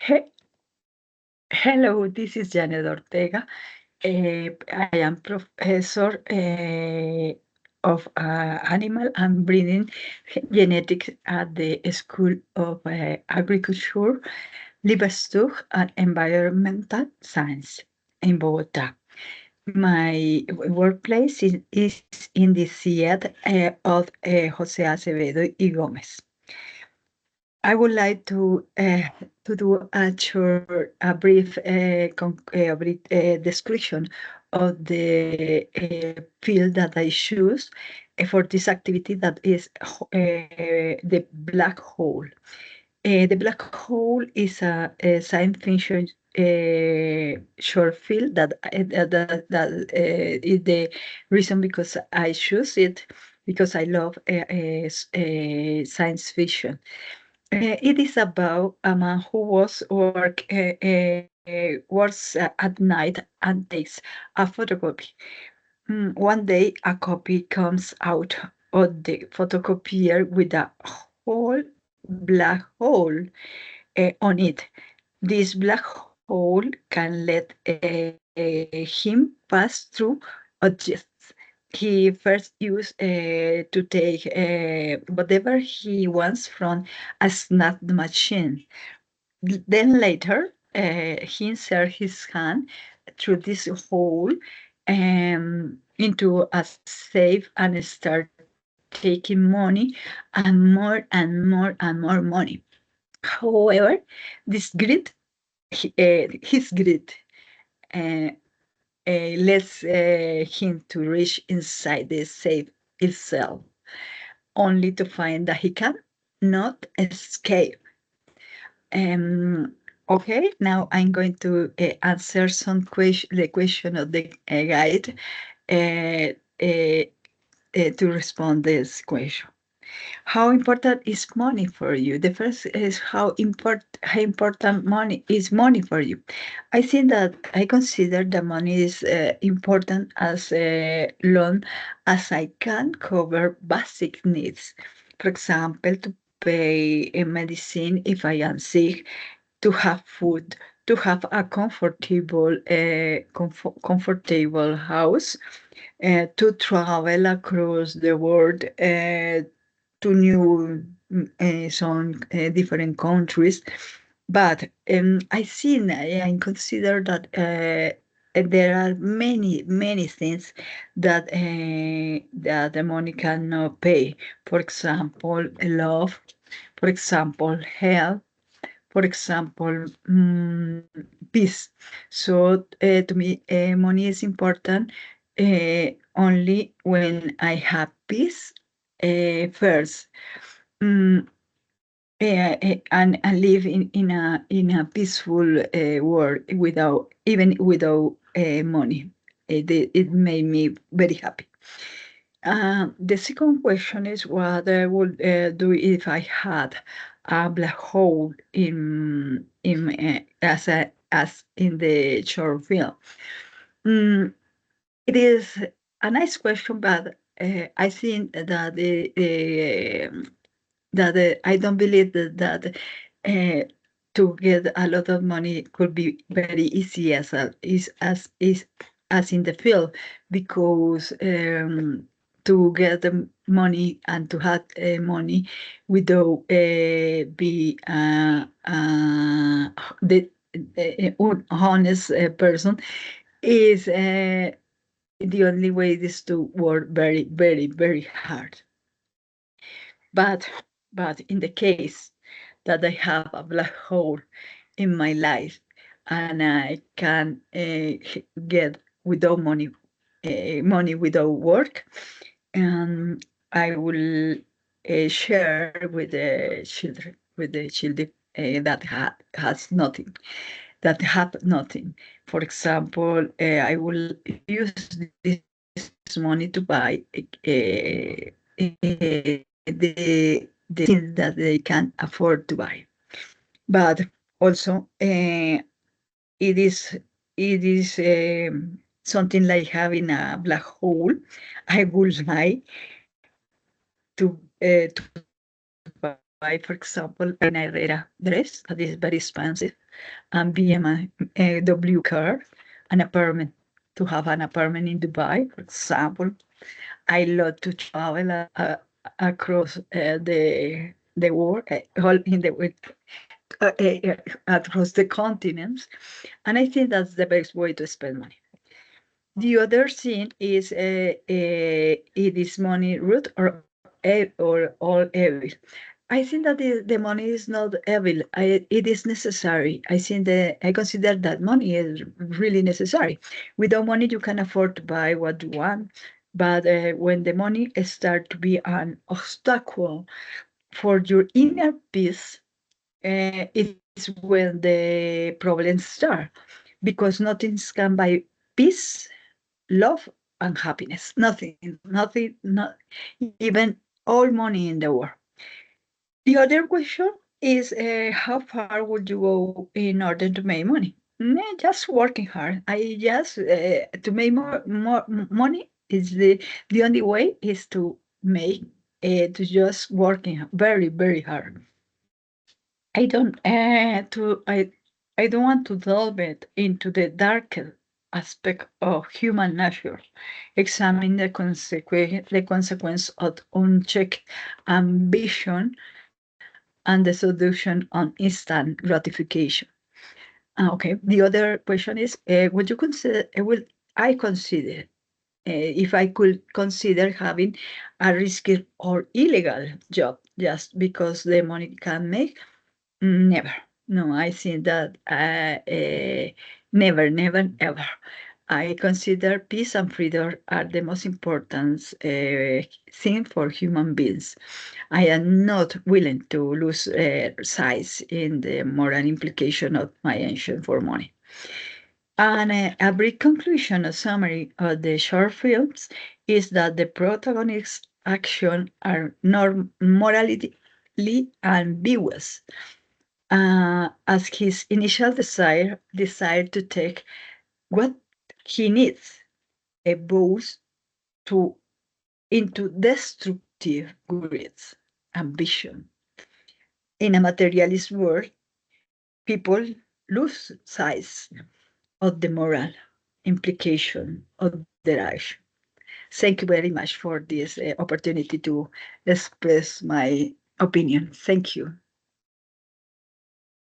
He- Hello, this is Janet Ortega. I am professor of animal and breeding genetics at the School of Agriculture, Livestock and Environmental Science in Bogota. My workplace is in the Seat of Jose Acevedo y Gomez. I would like to do a brief description of the field that I choose for this activity that is the black hole. The black hole is a science fiction short film that is the reason because I choose it because I love science fiction. It is about a man who works at night and takes a photocopy. One day, a copy comes out of the photocopier with a whole black hole on it. This black hole can let him pass through objects. He first used to take whatever he wants from a snap machine. Then later, he inserts his hand through this hole into a safe and start taking money and more and more and more money. However, this greed, his greed, uh, lets him to reach inside the safe itself, only to find that he can not escape. Okay, now I'm going to answer the question of the guide to respond this question. How important is money for you? The first is how important money for you. I think that I consider that money is important as long as I can cover basic needs. For example, to pay a medicine if I am sick, to have food, to have a comfortable house, to travel across the world to new some different countries. But I think I consider that there are many things that the money cannot pay. For example, love. For example, health. For example, peace. So to me, money is important only when I have peace first. Mm, and live in a peaceful world without money. It made me very happy. The second question is what I would do if I had a black hole as in the short film. Mm, it is a nice question, but I think that I don't believe that to get a lot of money could be very easy as in the field, because to get the money and to have money without be the honest person is the only way is to work very hard. But in the case that I have a black hole in my life and I can get without money without work, and I will share with the children that have nothing. For example, I will use this money to buy the things that they can afford to buy. But also, it is something like having a black hole. I would like to buy for example, an Herrera dress that is very expensive, and BMW car, an apartment, to have an apartment in Dubai, for example. I love to travel across the world, all in the across the continents, and I think that's the best way to spend money. The other thing is, it is money root or all evil. I think that the money is not evil. It is necessary. I consider that money is really necessary. Without money, you can afford to buy what you want. But when the money starts to be an obstacle for your inner peace, it is when the problems start, because nothing can buy peace, love, and happiness. Nothing, not even all money in the world. The other question is, how far would you go in order to make money? Just working hard. I just to make more money is the only way is to make to just working very very hard. I don't to I don't want to delve it into the darker aspect of human nature, examine the consequence of unchecked ambition and the solution on instant gratification. Okay, the other question is, would you consider, will I consider, if I could consider having a risky or illegal job just because the money can make? Never. No, I think that never, never, ever. I consider peace and freedom are the most important thing for human beings. I am not willing to lose sight in the moral implication of my action for money. And a brief conclusion, a summary of the short films is that the protagonist's actions are morally ambiguous, as his initial desire to take what he needs evolves to into destructive greed, ambition. In a materialist world, people lose sight of the moral implication of their action. Thank you very much for this opportunity to express my opinion. Thank you.